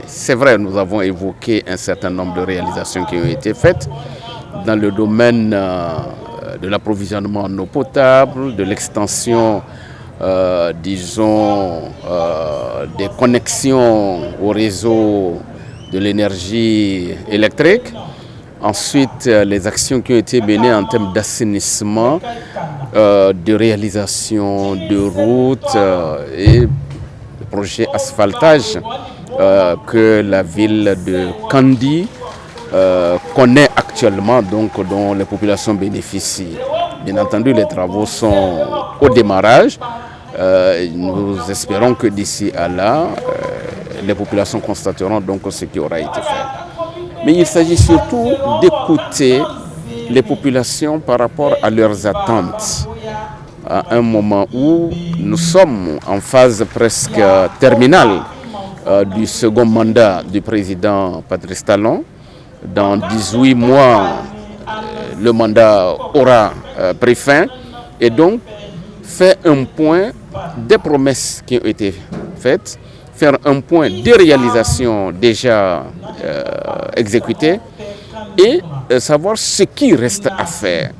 c'est vrai, nous avons évoqué un certain nombre de réalisations qui ont été faites dans le domaine de l'approvisionnement en eau potable, de l'extension, disons, des connexions au réseau de l'énergie électrique. Ensuite, les actions qui ont été menées en termes d'assainissement, de réalisation de routes et de projets asphaltage que la ville de Kandi connaît actuellement, donc dont les populations bénéficient. Bien entendu, les travaux sont au démarrage. Nous espérons que d'ici à là, les populations constateront donc ce qui aura été fait. Mais il s'agit surtout d'écouter les populations par rapport à leurs attentes. À un moment où nous sommes en phase presque terminale du second mandat du président Patrice Talon. Dans 18 mois, le mandat aura pris fin et donc faire un point des promesses qui ont été faites, faire un point des réalisations déjà exécutées et savoir ce qui reste à faire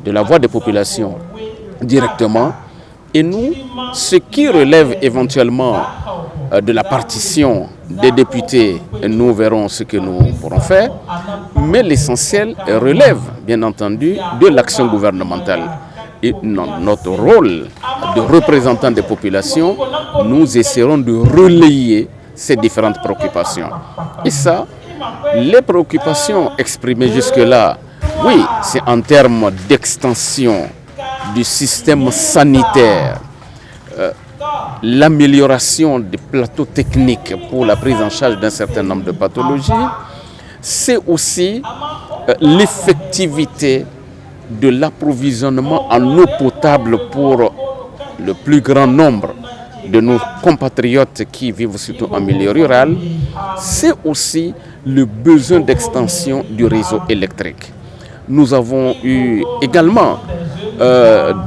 de la voix des populations directement et nous, ce qui relève éventuellement de la partition des députés, nous verrons ce que nous pourrons faire, mais l'essentiel relève bien entendu de l'action gouvernementale. Et notre rôle de représentant des populations, nous essaierons de relayer ces différentes préoccupations. Et ça, les préoccupations exprimées jusque-là, oui, c'est en termes d'extension du système sanitaire, l'amélioration des plateaux techniques pour la prise en charge d'un certain nombre de pathologies, c'est aussi l'effectivité de l'approvisionnement en eau potable pour le plus grand nombre de nos compatriotes qui vivent surtout en milieu rural, c'est aussi le besoin d'extension du réseau électrique. Nous avons eu également,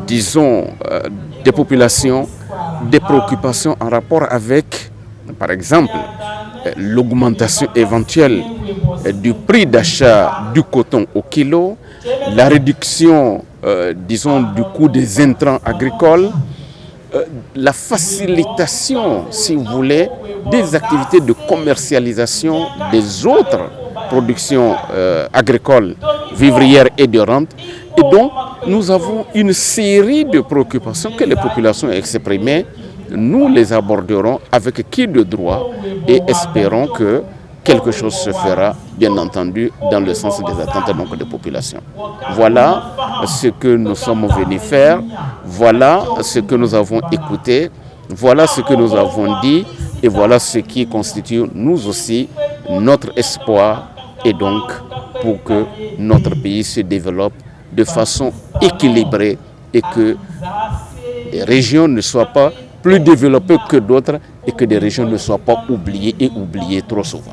disons, des populations, des préoccupations en rapport avec, par exemple, l'augmentation éventuelle du prix d'achat du coton au kilo, la réduction, disons, du coût des intrants agricoles, la facilitation, si vous voulez, des activités de commercialisation des autres productions agricoles, vivrières et de rente. Et donc, nous avons une série de préoccupations que les populations ont exprimées. Nous les aborderons avec qui de droit et espérons que quelque chose se fera, bien entendu, dans le sens des attentes donc, des populations. Voilà ce que nous sommes venus faire, voilà ce que nous avons écouté, voilà ce que nous avons dit et voilà ce qui constitue nous aussi notre espoir et donc pour que notre pays se développe de façon équilibrée et que les régions ne soient pas plus développées que d'autres et que des régions ne soient pas oubliées et oubliées trop souvent.